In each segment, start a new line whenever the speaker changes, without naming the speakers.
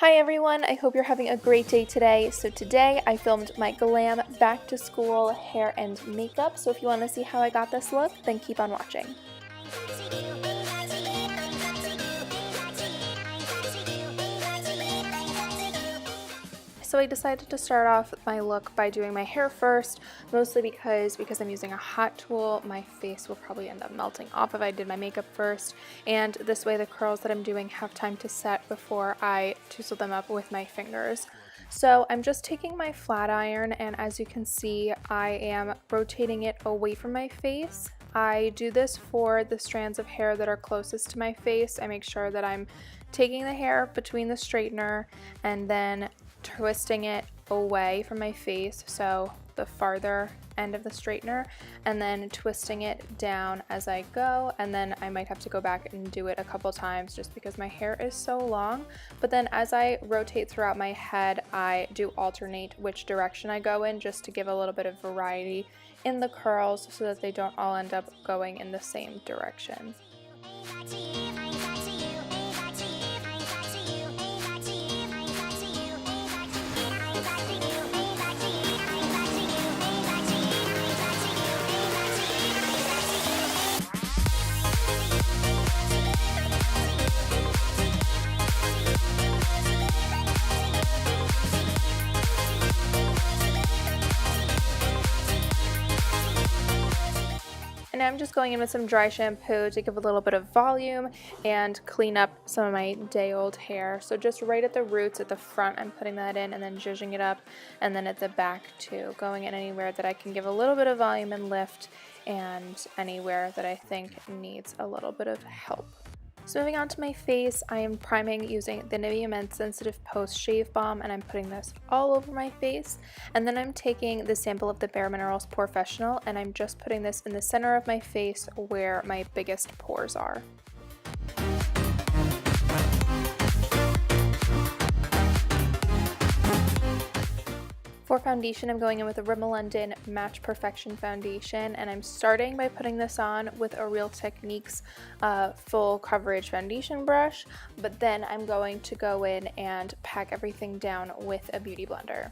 Hi everyone, I hope you're having a great day today. So today I filmed my Glam back to school hair and makeup. So if you want to see how I got this look, then keep on watching. So I decided to start off my look by doing my hair first, mostly because I'm using a hot tool, my face will probably end up melting off if I did my makeup first, and this way the curls that I'm doing have time to set before I tousle them up with my fingers. So I'm just taking my flat iron, and as you can see, I am rotating it away from my face. I do this for the strands of hair that are closest to my face. I make sure that I'm taking the hair between the straightener and then twisting it away from my face, so the farther end of the straightener, and then twisting it down as I go, and then I might have to go back and do it a couple times just because my hair is so long. But then as I rotate throughout my head, I do alternate which direction I go in just to give a little bit of variety in the curls so that they don't all end up going in the same direction. And I'm just going in with some dry shampoo to give a little bit of volume and clean up some of my day-old hair. So just right at the roots at the front, I'm putting that in and then zhuzhing it up, and then at the back too, going in anywhere that I can give a little bit of volume and lift, and anywhere that I think needs a little bit of help. So moving on to my face, I am priming using the Nivea Men Sensitive Post Shave Balm, and I'm putting this all over my face. And then I'm taking the sample of the Bare Minerals Porefessional, and I'm just putting this in the center of my face where my biggest pores are. For foundation, I'm going in with a Rimmel London Match Perfection foundation, and I'm starting by putting this on with a Real Techniques full coverage foundation brush, but then I'm going to go in and pack everything down with a beauty blender.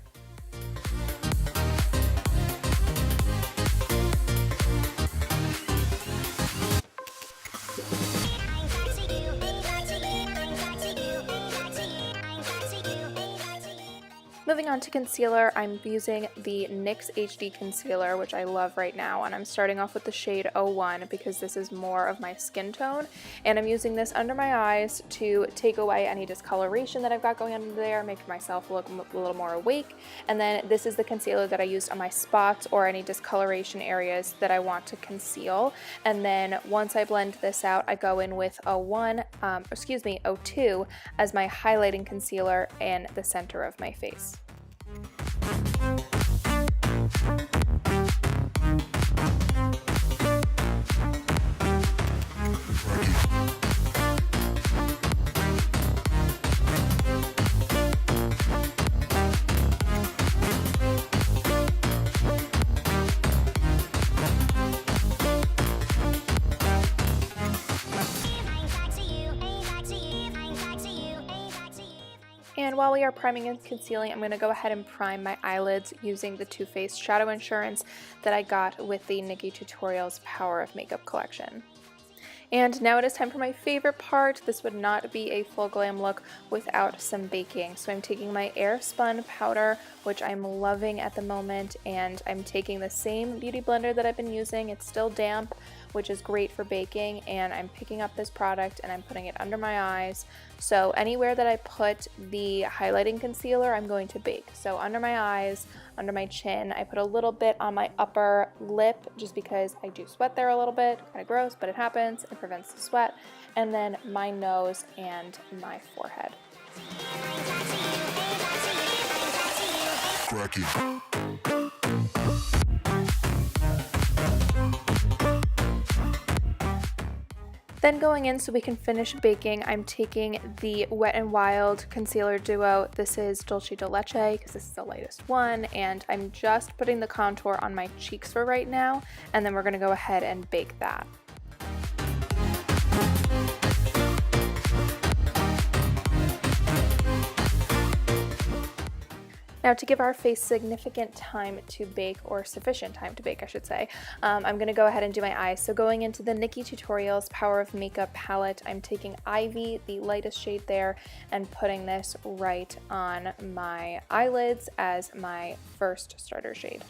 Moving on to concealer, I'm using the NYX HD Concealer, which I love right now, and I'm starting off with the shade 01 because this is more of my skin tone, and I'm using this under my eyes to take away any discoloration that I've got going on there, make myself look a little more awake. And then this is the concealer that I used on my spots or any discoloration areas that I want to conceal. And then once I blend this out, I go in with 02 as my highlighting concealer in the center of my face. And while we are priming and concealing, I'm going to go ahead and prime my eyelids using the Too Faced Shadow Insurance that I got with the NikkiTutorials Power of Makeup collection. And now it is time for my favorite part. This would not be a full glam look without some baking. So I'm taking my Airspun powder, which I'm loving at the moment, and I'm taking the same beauty blender that I've been using. It's still damp, which is great for baking, and I'm picking up this product and I'm putting it under my eyes. So anywhere that I put the highlighting concealer, I'm going to bake. So under my eyes, under my chin, I put a little bit on my upper lip just because I do sweat there a little bit, kind of gross, but it happens, it prevents the sweat, and then my nose and my forehead. Then going in so we can finish baking, I'm taking the Wet n Wild Concealer Duo. This is Dolce de Leche because this is the lightest one, and I'm just putting the contour on my cheeks for right now, and then we're going to go ahead and bake that. Now, to give our face significant time to bake, or sufficient time to bake, I should say, I'm going to go ahead and do my eyes. So going into the NikkiTutorials Power of Makeup palette, I'm taking Ivy, the lightest shade there, and putting this right on my eyelids as my first starter shade.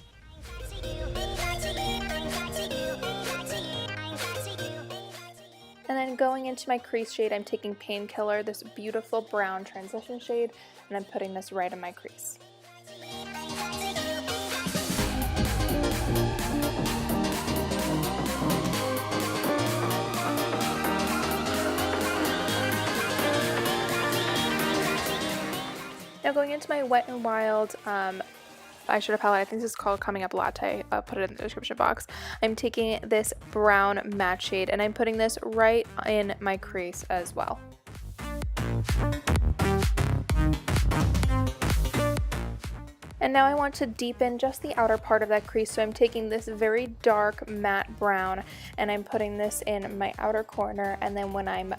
And then going into my crease shade, I'm taking Painkiller, this beautiful brown transition shade, and I'm putting this right on my crease. Now going into my Wet n Wild eyeshadow palette, I think this is called Coming Up Latte, I'll put it in the description box. I'm taking this brown matte shade and I'm putting this right in my crease as well. And now I want to deepen just the outer part of that crease, so I'm taking this very dark matte brown and I'm putting this in my outer corner, and then when I'm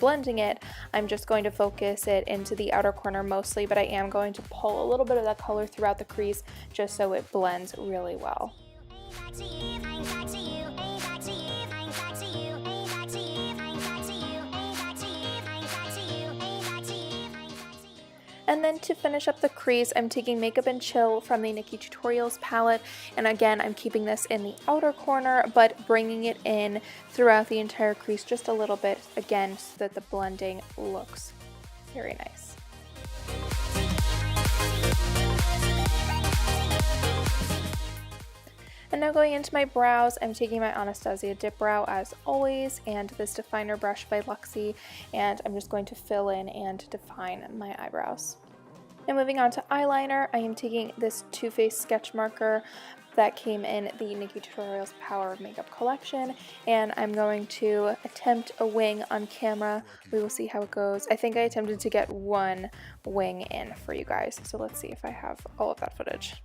blending it, I'm just going to focus it into the outer corner mostly, but I am going to pull a little bit of that color throughout the crease just so it blends really well. And then to finish up the crease, I'm taking Makeup and Chill from the NikkiTutorials palette, and again, I'm keeping this in the outer corner, but bringing it in throughout the entire crease just a little bit, again, so that the blending looks very nice. And now going into my brows, I'm taking my Anastasia Dip Brow as always, and this definer brush by Luxie, and I'm just going to fill in and define my eyebrows. And moving on to eyeliner, I am taking this Too Faced sketch marker that came in the NikkiTutorials Power of Makeup collection, and I'm going to attempt a wing on camera. We will see how it goes. I think I attempted to get one wing in for you guys, so let's see if I have all of that footage.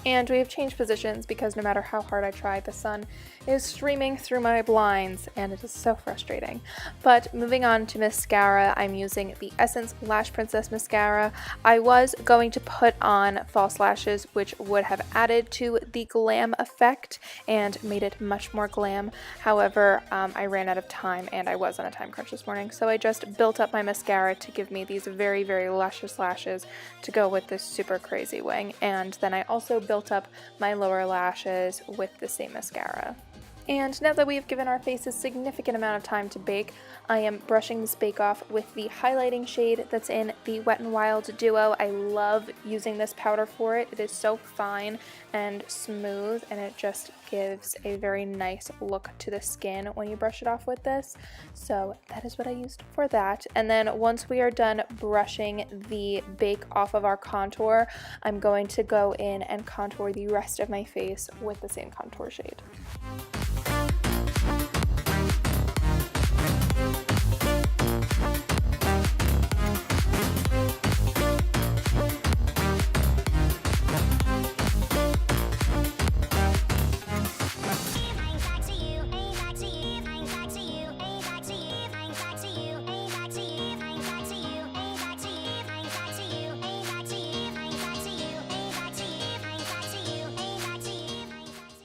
And we have changed positions because no matter how hard I try, the sun is streaming through my blinds and it is so frustrating. But moving on to mascara, I'm using the Essence Lash Princess Mascara. I was going to put on false lashes, which would have added to the glam effect and made it much more glam. However, I ran out of time and I was on a time crunch this morning, so I just built up my mascara to give me these very, very luscious lashes to go with this super crazy wing. And then I also built up my lower lashes with the same mascara. And now that we have given our faces a significant amount of time to bake, I am brushing this bake off with the highlighting shade that's in the Wet n Wild Duo. I love using this powder for it. It is so fine and smooth, and it just gives a very nice look to the skin when you brush it off with this. So that is what I used for that. And then once we are done brushing the bake off of our contour, I'm going to go in and contour the rest of my face with the same contour shade.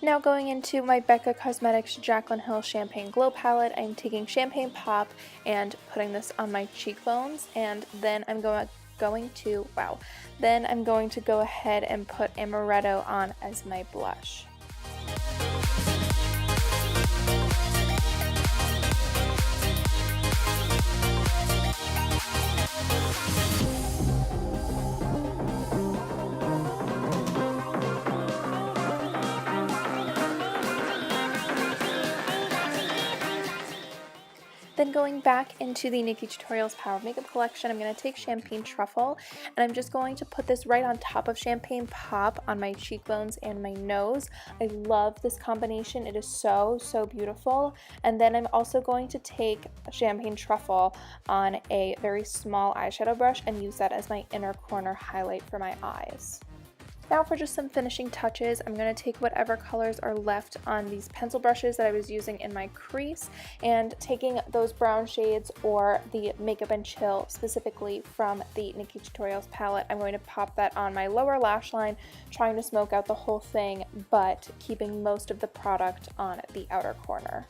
Now going into my Becca Cosmetics Jaclyn Hill Champagne Glow Palette, I'm taking Champagne Pop and putting this on my cheekbones, and then I'm going to go ahead and put Amoretto on as my blush. Then going back into the NikkiTutorials Power Makeup Collection, I'm going to take Champagne Truffle, and I'm just going to put this right on top of Champagne Pop on my cheekbones and my nose. I love this combination. It is so, so beautiful. And then I'm also going to take Champagne Truffle on a very small eyeshadow brush and use that as my inner corner highlight for my eyes. Now for just some finishing touches, I'm going to take whatever colors are left on these pencil brushes that I was using in my crease and taking those brown shades or the Makeup and Chill specifically from the NikkiTutorials palette. I'm going to pop that on my lower lash line, trying to smoke out the whole thing, but keeping most of the product on the outer corner.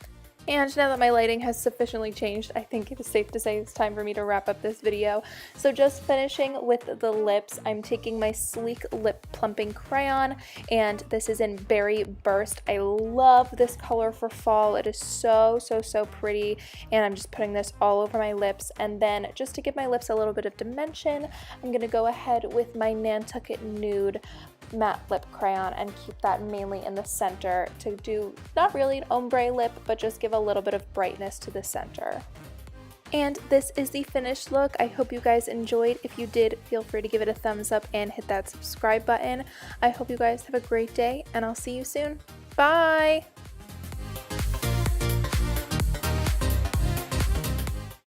And now that my lighting has sufficiently changed, I think it is safe to say it's time for me to wrap up this video. So just finishing with the lips, I'm taking my Sleek Lip Plumping Crayon, and this is in Berry Burst. I love this color for fall. It is so, so, so pretty, and I'm just putting this all over my lips. And then just to give my lips a little bit of dimension, I'm going to go ahead with my Nantucket Nude matte lip crayon and keep that mainly in the center to do not really an ombre lip, but just give a little bit of brightness to the center. And this is the finished look. I hope you guys enjoyed. If you did, feel free to give it a thumbs up and hit that subscribe button. I hope you guys have a great day, and I'll see you soon. Bye!